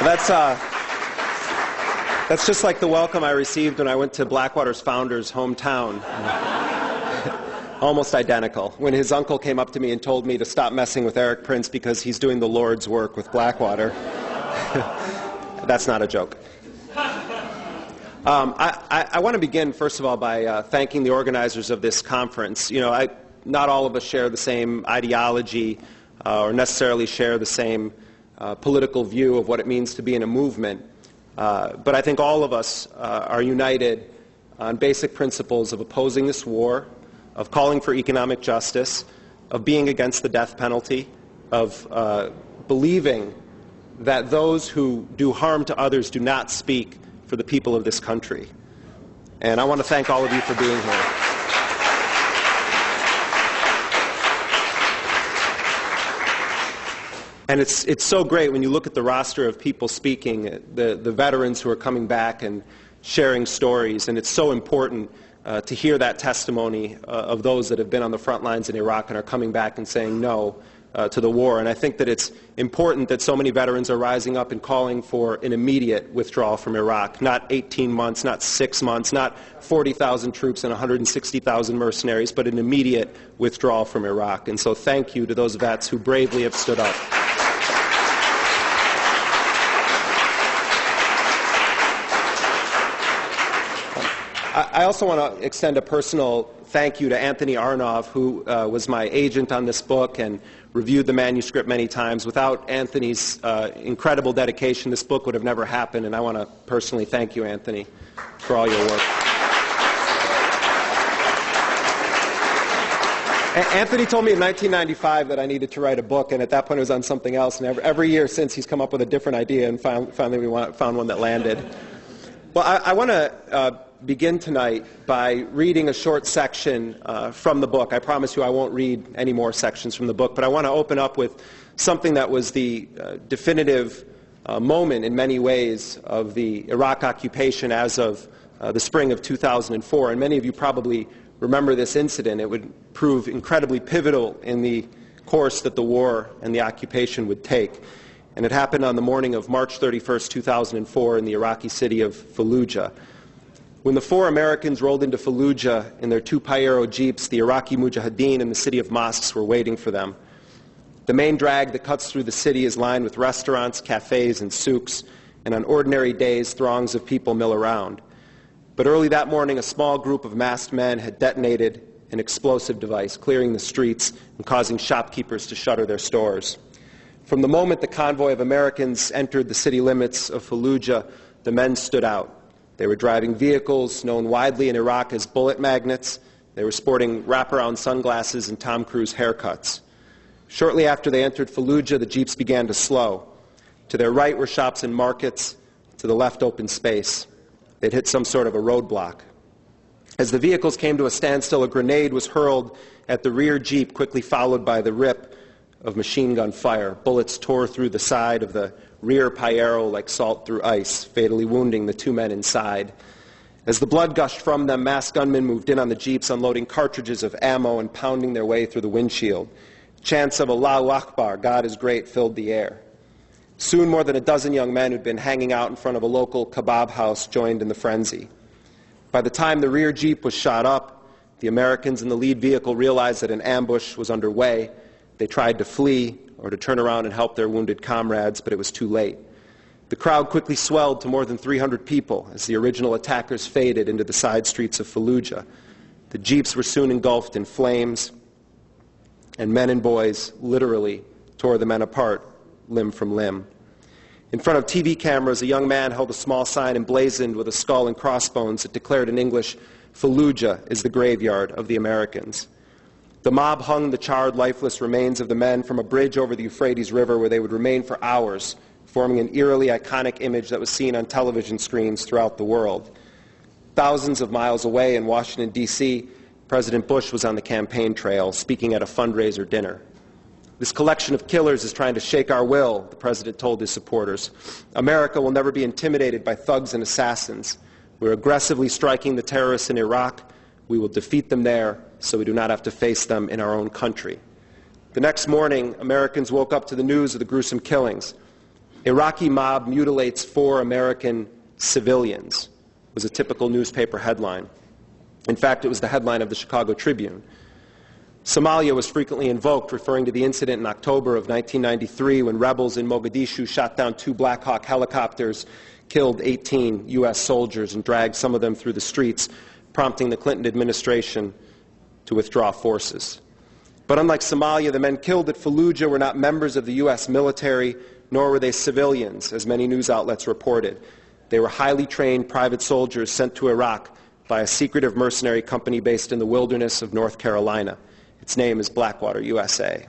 That's just like the welcome I received when I went to Blackwater's founder's hometown. Almost identical. When his uncle came up to me and told me to stop messing with Eric Prince because he's doing the Lord's work with Blackwater. That's not a joke. I want to begin, first of all, by thanking the organizers of this conference. You know, not all of us share the same ideology or necessarily share the same political view of what it means to be in a movement. But I think all of us are united on basic principles of opposing this war, of calling for economic justice, of being against the death penalty, of believing that those who do harm to others do not speak for the people of this country. And I want to thank all of you for being here. And it's so great when you look at the roster of people speaking, the veterans who are coming back and sharing stories, and it's so important to hear that testimony of those that have been on the front lines in Iraq and are coming back and saying no to the war. And I think that it's important that so many veterans are rising up and calling for an immediate withdrawal from Iraq, not 18 months, not 6 months, not 40,000 troops and 160,000 mercenaries, but an immediate withdrawal from Iraq. And so thank you to those vets who bravely have stood up. I also want to extend a personal thank you to Anthony Arnov, who was my agent on this book and reviewed the manuscript many times. Without Anthony's incredible dedication, this book would have never happened, and I want to personally thank you, Anthony, for all your work. Anthony told me in 1995 that I needed to write a book, and at that point it was on something else, and every year since he's come up with a different idea, and finally we found one that landed. Well, I want to begin tonight by reading a short section from the book. I promise you I won't read any more sections from the book, but I want to open up with something that was the definitive moment in many ways of the Iraq occupation as of the spring of 2004. And many of you probably remember this incident. It would prove incredibly pivotal in the course that the war and the occupation would take. And it happened on the morning of March 31st, 2004 in the Iraqi city of Fallujah. When the 4 Americans rolled into Fallujah in their 2 Pajero jeeps, the Iraqi Mujahideen and the city of mosques were waiting for them. The main drag that cuts through the city is lined with restaurants, cafes, and souks, and on ordinary days, throngs of people mill around. But early that morning, a small group of masked men had detonated an explosive device, clearing the streets and causing shopkeepers to shutter their stores. From the moment the convoy of Americans entered the city limits of Fallujah, the men stood out. They were driving vehicles known widely in Iraq as bullet magnets. They were sporting wraparound sunglasses and Tom Cruise haircuts. Shortly after they entered Fallujah, the jeeps began to slow. To their right were shops and markets. To the left, open space. They'd hit some sort of a roadblock. As the vehicles came to a standstill, a grenade was hurled at the rear jeep, quickly followed by the rip of machine gun fire. Bullets tore through the side of the rear Pajero like salt through ice, fatally wounding the 2 men inside. As the blood gushed from them, masked gunmen moved in on the jeeps, unloading cartridges of ammo and pounding their way through the windshield. Chants of Allahu Akbar, God is great, filled the air. Soon more than a dozen young men who'd been hanging out in front of a local kebab house joined in the frenzy. By the time the rear jeep was shot up, the Americans in the lead vehicle realized that an ambush was underway. They tried to flee or to turn around and help their wounded comrades, but it was too late. The crowd quickly swelled to more than 300 people as the original attackers faded into the side streets of Fallujah. The jeeps were soon engulfed in flames, and men and boys literally tore the men apart, limb from limb. In front of TV cameras, a young man held a small sign emblazoned with a skull and crossbones that declared in English, "Fallujah is the graveyard of the Americans." The mob hung the charred, lifeless remains of the men from a bridge over the Euphrates River where they would remain for hours, forming an eerily iconic image that was seen on television screens throughout the world. Thousands of miles away in Washington, D.C., President Bush was on the campaign trail, speaking at a fundraiser dinner. "This collection of killers is trying to shake our will," the president told his supporters. "America will never be intimidated by thugs and assassins. We're aggressively striking the terrorists in Iraq. We will defeat them there so we do not have to face them in our own country." The next morning, Americans woke up to the news of the gruesome killings. Iraqi mob mutilates 4 American civilians was a typical newspaper headline. In fact, it was the headline of the Chicago Tribune. Somalia was frequently invoked, referring to the incident in October of 1993 when rebels in Mogadishu shot down 2 Black Hawk helicopters, killed 18 U.S. soldiers, and dragged some of them through the streets, prompting the Clinton administration to withdraw forces. But unlike Somalia, the men killed at Fallujah were not members of the U.S. military, nor were they civilians, as many news outlets reported. They were highly trained private soldiers sent to Iraq by a secretive mercenary company based in the wilderness of North Carolina. Its name is Blackwater, USA.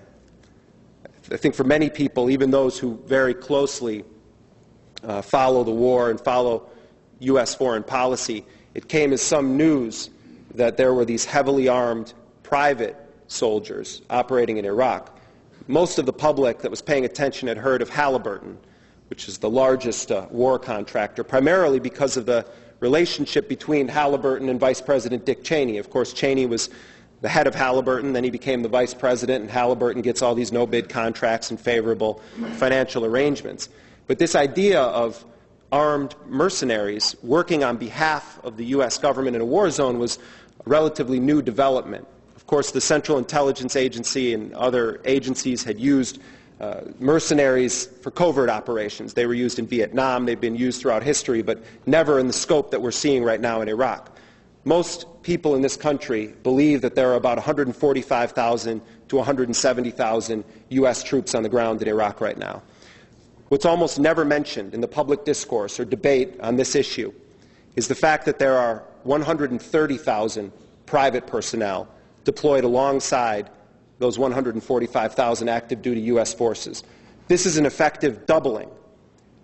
I think for many people, even those who very closely follow the war and follow U.S. foreign policy, it came as some news that there were these heavily armed private soldiers operating in Iraq. Most of the public that was paying attention had heard of Halliburton, which is the largest war contractor, primarily because of the relationship between Halliburton and Vice President Dick Cheney. Of course, Cheney was the head of Halliburton, then he became the vice president, and Halliburton gets all these no-bid contracts and favorable financial arrangements. But this idea of armed mercenaries working on behalf of the U.S. government in a war zone was a relatively new development. Of course, the Central Intelligence Agency and other agencies had used mercenaries for covert operations. They were used in Vietnam, they've been used throughout history, but never in the scope that we're seeing right now in Iraq. Most people in this country believe that there are about 145,000 to 170,000 U.S. troops on the ground in Iraq right now. What's almost never mentioned in the public discourse or debate on this issue is the fact that there are 130,000 private personnel deployed alongside those 145,000 active duty U.S. forces. This is an effective doubling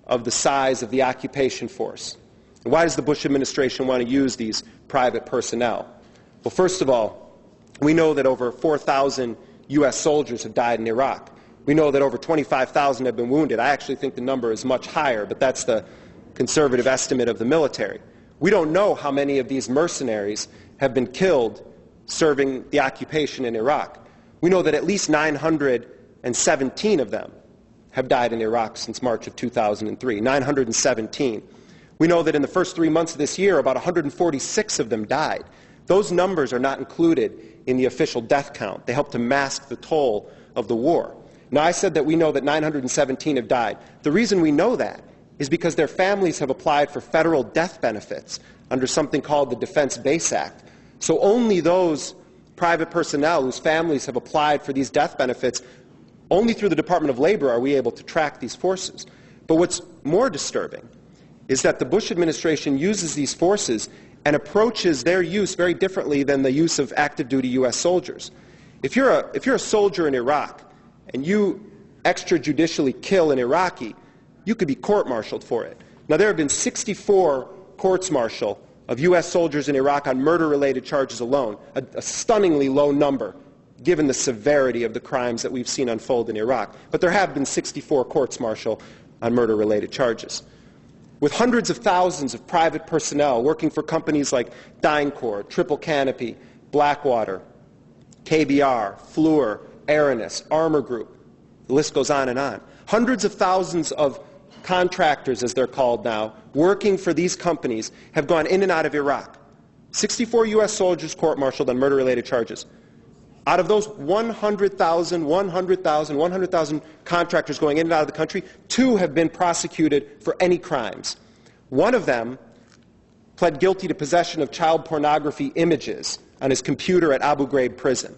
of the size of the occupation force. And why does the Bush administration want to use these private personnel? Well, first of all, we know that over 4,000 U.S. soldiers have died in Iraq. We know that over 25,000 have been wounded. I actually think the number is much higher, but that's the conservative estimate of the military. We don't know how many of these mercenaries have been killed serving the occupation in Iraq. We know that at least 917 of them have died in Iraq since March of 2003, 917. We know that in the first 3 months of this year, about 146 of them died. Those numbers are not included in the official death count. They help to mask the toll of the war. Now, I said that we know that 917 have died. The reason we know that is because their families have applied for federal death benefits under something called the Defense Base Act. So only those private personnel whose families have applied for these death benefits, only through the Department of Labor are we able to track these forces. But what's more disturbing is that the Bush administration uses these forces and approaches their use very differently than the use of active duty U.S. soldiers. If you're a soldier in Iraq and you extrajudicially kill an Iraqi, you could be court-martialed for it. Now, there have been 64 courts-martial of U.S. soldiers in Iraq on murder-related charges alone, a stunningly low number given the severity of the crimes that we've seen unfold in Iraq. But there have been 64 courts-martial on murder-related charges. With hundreds of thousands of private personnel working for companies like DynCorp, Triple Canopy, Blackwater, KBR, Fluor, Aranis, Armor Group, the list goes on and on. Hundreds of thousands of contractors, as they're called now, working for these companies have gone in and out of Iraq. 64 U.S. soldiers court-martialed on murder-related charges. Out of those 100,000 contractors going in and out of the country, 2 have been prosecuted for any crimes. One of them pled guilty to possession of child pornography images on his computer at Abu Ghraib prison.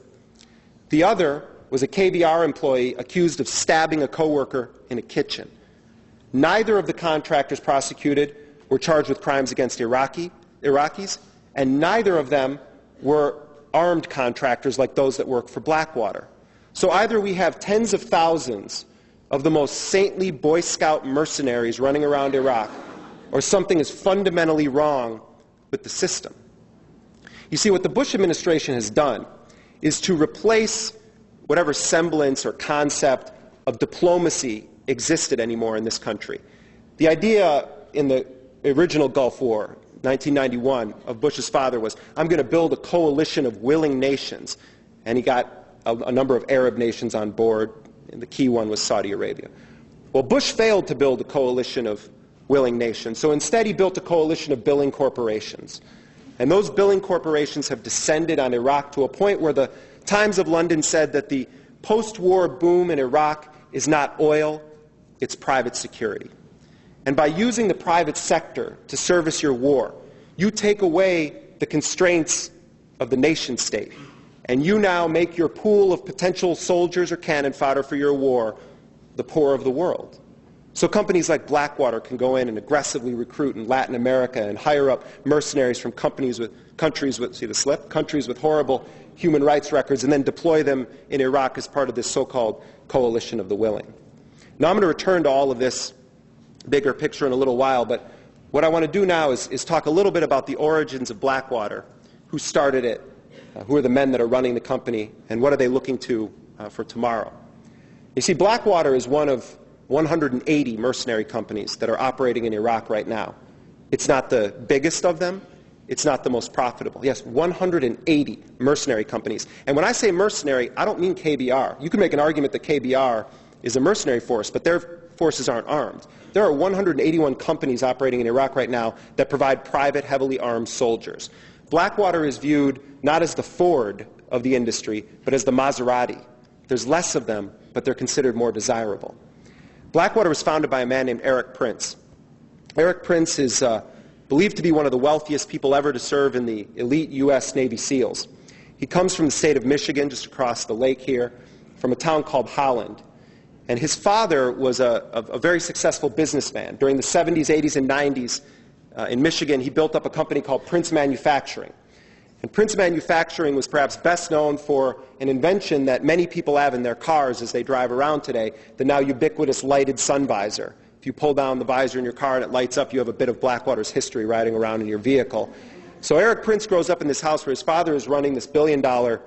The other was a KBR employee accused of stabbing a coworker in a kitchen. Neither of the contractors prosecuted were charged with crimes against Iraqis, and neither of them were armed contractors like those that work for Blackwater. So either we have tens of thousands of the most saintly Boy Scout mercenaries running around Iraq, or something is fundamentally wrong with the system. You see, what the Bush administration has done is to replace whatever semblance or concept of diplomacy existed anymore in this country. The idea in the original Gulf War, 1991, of Bush's father was, I'm going to build a coalition of willing nations. And he got a number of Arab nations on board, and the key one was Saudi Arabia. Well, Bush failed to build a coalition of willing nations, so instead he built a coalition of billing corporations. And those billing corporations have descended on Iraq to a point where the Times of London said that the post-war boom in Iraq is not oil, it's private security. And by using the private sector to service your war, you take away the constraints of the nation state, and you now make your pool of potential soldiers or cannon fodder for your war the poor of the world. So companies like Blackwater can go in and aggressively recruit in Latin America and hire up mercenaries from countries with horrible human rights records and then deploy them in Iraq as part of this so-called coalition of the willing. Now I'm going to return to all of this bigger picture in a little while, but what I want to do now is talk a little bit about the origins of Blackwater, who started it, who are the men that are running the company, and what are they looking to for tomorrow. You see, Blackwater is one of 180 mercenary companies that are operating in Iraq right now. It's not the biggest of them. It's not the most profitable. Yes, 180 mercenary companies. And when I say mercenary, I don't mean KBR. You can make an argument that KBR is a mercenary force, but their forces aren't armed. There are 181 companies operating in Iraq right now that provide private, heavily armed soldiers. Blackwater is viewed not as the Ford of the industry, but as the Maserati. There's less of them, but they're considered more desirable. Blackwater was founded by a man named Eric Prince. Eric Prince is believed to be one of the wealthiest people ever to serve in the elite U.S. Navy SEALs. He comes from the state of Michigan, just across the lake here, from a town called Holland. And his father was a very successful businessman. During the 70s, 80s, and 90s in Michigan, he built up a company called Prince Manufacturing. And Prince Manufacturing was perhaps best known for an invention that many people have in their cars as they drive around today, the now ubiquitous lighted sun visor. If you pull down the visor in your car and it lights up, you have a bit of Blackwater's history riding around in your vehicle. So Eric Prince grows up in this house where his father is running this billion-dollar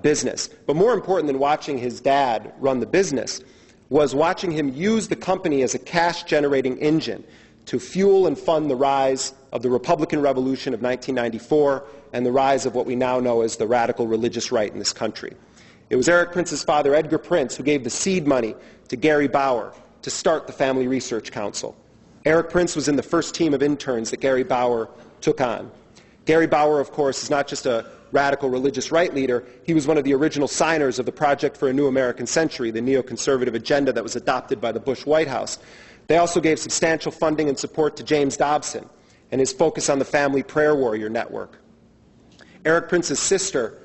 business. But more important than watching his dad run the business was watching him use the company as a cash-generating engine to fuel and fund the rise of the Republican Revolution of 1994 and the rise of what we now know as the radical religious right in this country. It was Eric Prince's father, Edgar Prince, who gave the seed money to Gary Bauer to start the Family Research Council. Eric Prince was in the first team of interns that Gary Bauer took on. Gary Bauer, of course, is not just a radical religious right leader. He was one of the original signers of the Project for a New American Century, the neoconservative agenda that was adopted by the Bush White House. They also gave substantial funding and support to James Dobson and his focus on the Family Prayer Warrior Network. Eric Prince's sister,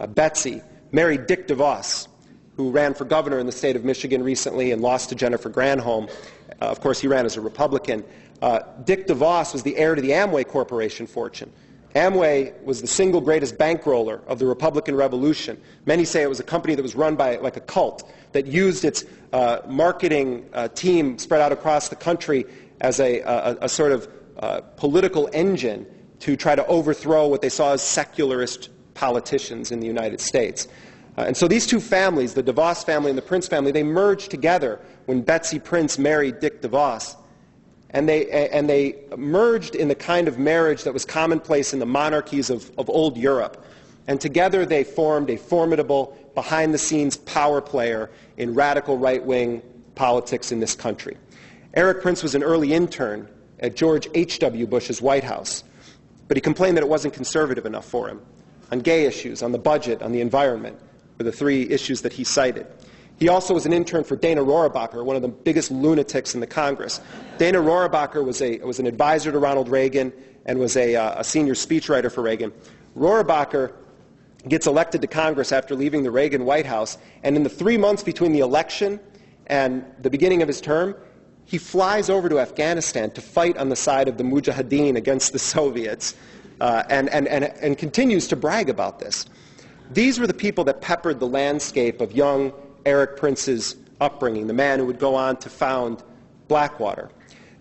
Betsy, married Dick DeVos, who ran for governor in the state of Michigan recently and lost to Jennifer Granholm. Of course, he ran as a Republican. Dick DeVos was the heir to the Amway Corporation fortune. Amway was the single greatest bankroller of the Republican Revolution. Many say it was a company that was run by like a cult that used its marketing team spread out across the country as a sort of political engine to try to overthrow what they saw as secularist politicians in the United States. And so these two families, the DeVos family and the Prince family, they merged together when Betsy Prince married Dick DeVos. And they merged in the kind of marriage that was commonplace in the monarchies of old Europe. And together they formed a formidable, behind-the-scenes power player in radical right-wing politics in this country. Eric Prince was an early intern at George H.W. Bush's White House, but he complained that it wasn't conservative enough for him. On gay issues, on the budget, on the environment, were the three issues that he cited. He also was an intern for Dana Rohrabacher, one of the biggest lunatics in the Congress. Dana Rohrabacher was an advisor to Ronald Reagan and was a senior speechwriter for Reagan. Rohrabacher gets elected to Congress after leaving the Reagan White House, and in the 3 months between the election and the beginning of his term, he flies over to Afghanistan to fight on the side of the Mujahideen against the Soviets and continues to brag about this. These were the people that peppered the landscape of young Eric Prince's upbringing, the man who would go on to found Blackwater.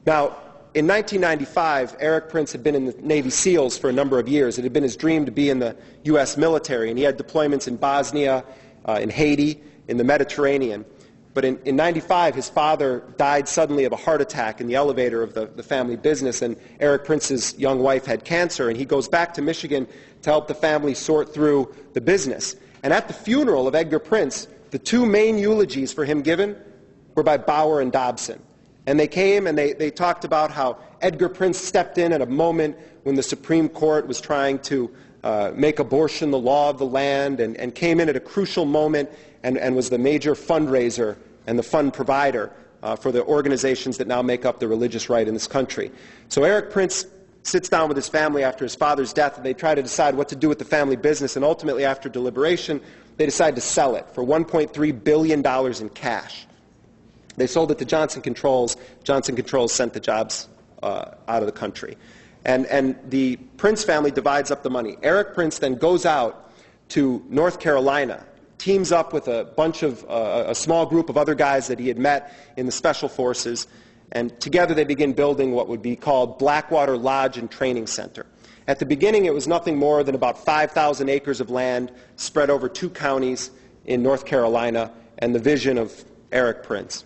Now, in 1995, Eric Prince had been in the Navy SEALs for a number of years. It had been his dream to be in the U.S. military, and he had deployments in Bosnia, in Haiti, in the Mediterranean. But in 1995, his father died suddenly of a heart attack in the elevator of the family business, and Eric Prince's young wife had cancer, and he goes back to Michigan to help the family sort through the business. And at the funeral of Edgar Prince, the two main eulogies for him given were by Bauer and Dobson. And they came and they talked about how Edgar Prince stepped in at a moment when the Supreme Court was trying to make abortion the law of the land, and came in at a crucial moment and was the major fundraiser and the fund provider for the organizations that now make up the religious right in this country. So Eric Prince sits down with his family after his father's death, and they try to decide what to do with the family business, and ultimately after deliberation they decide to sell it for $1.3 billion in cash. They sold it to Johnson Controls. Johnson Controls sent the jobs out of the country. And the Prince family divides up the money. Eric Prince then goes out to North Carolina, teams up with a small group of other guys that he had met in the Special Forces, and together they begin building what would be called Blackwater Lodge and Training Center. At the beginning, it was nothing more than about 5,000 acres of land spread over 2 counties in North Carolina, and the vision of Eric Prince.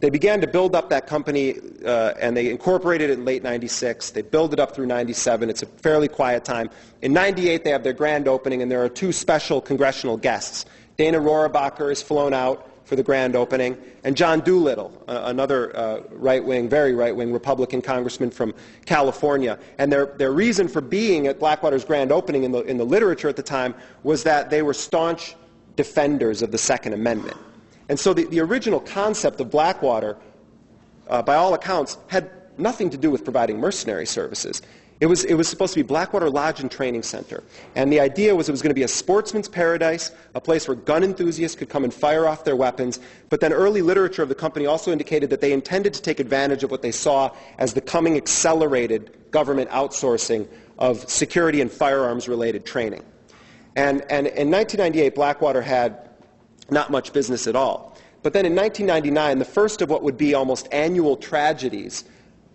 They began to build up that company, and they incorporated it in late '96. They build it up through '97. It's a fairly quiet time. In '98, they have their grand opening, and there are 2 special congressional guests. Dana Rohrabacher is flown out for the grand opening, and John Doolittle, another right-wing, very right-wing Republican congressman from California. And their reason for being at Blackwater's grand opening in the literature at the time was that they were staunch defenders of the Second Amendment. And so the original concept of Blackwater, by all accounts, had nothing to do with providing mercenary services. It was supposed to be Blackwater Lodge and Training Center. And the idea was it was going to be a sportsman's paradise, a place where gun enthusiasts could come and fire off their weapons. But then early literature of the company also indicated that they intended to take advantage of what they saw as the coming accelerated government outsourcing of security and firearms-related training. And in 1998, Blackwater had not much business at all. But then in 1999, the first of what would be almost annual tragedies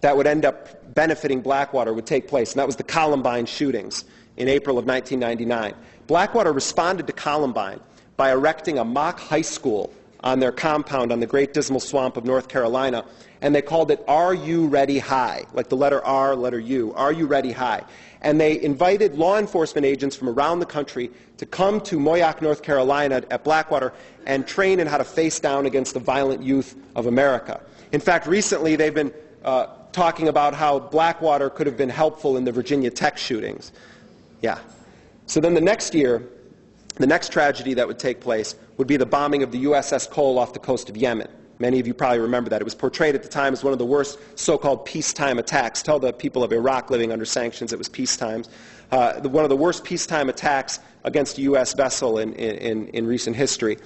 that would end up benefiting Blackwater would take place, and that was the Columbine shootings in April of 1999. Blackwater responded to Columbine by erecting a mock high school on their compound on the Great Dismal Swamp of North Carolina, and they called it Are You Ready High, like the letter R, letter U, Are You Ready High. And they invited law enforcement agents from around the country to come to Moyock, North Carolina at Blackwater and train in how to face down against the violent youth of America. In fact, recently they've been talking about how Blackwater could have been helpful in the Virginia Tech shootings. Yeah. So then the next year, the next tragedy that would take place would be the bombing of the USS Cole off the coast of Yemen. Many of you probably remember that. It was portrayed at the time as one of the worst so-called peacetime attacks. Tell the people of Iraq living under sanctions it was peacetime. One of the worst peacetime attacks against a U.S. vessel in recent history.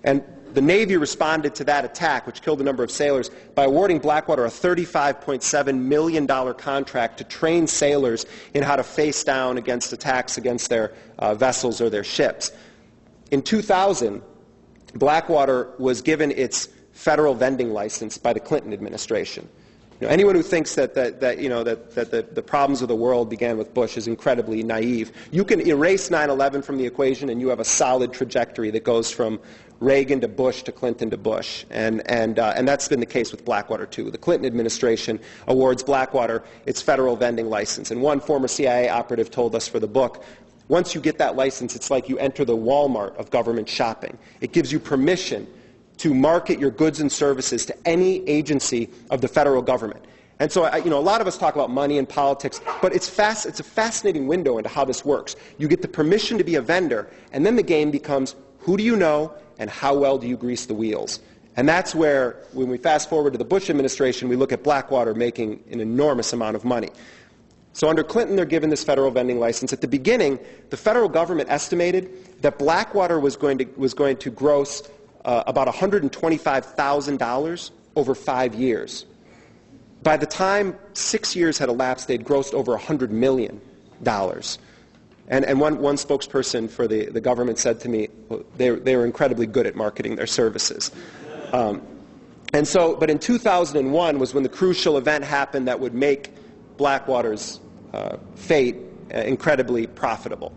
And the Navy responded to that attack, which killed a number of sailors, by awarding Blackwater a $35.7 million contract to train sailors in how to face down against attacks against their vessels or their ships. In 2000, Blackwater was given its federal vending license by the Clinton administration. You know, anyone who thinks that the problems of the world began with Bush is incredibly naive. You can erase 9/11 from the equation, and you have a solid trajectory that goes from Reagan to Bush to Clinton to Bush, and that's been the case with Blackwater too. The Clinton administration awards Blackwater its federal vending license, and one former CIA operative told us for the book, once you get that license, it's like you enter the Walmart of government shopping. It gives you permission to market your goods and services to any agency of the federal government. And so, a lot of us talk about money and politics, but it's a fascinating window into how this works. You get the permission to be a vendor, and then the game becomes, who do you know, and how well do you grease the wheels? And that's where, when we fast forward to the Bush administration, we look at Blackwater making an enormous amount of money. So under Clinton, they're given this federal vending license. At the beginning, the federal government estimated that Blackwater was going to gross about $125,000 over 5 years. By the time 6 years had elapsed, they'd grossed over $100 million. And one spokesperson for the government said to me, well, they were incredibly good at marketing their services. But in 2001 was when the crucial event happened that would make Blackwater's fate incredibly profitable.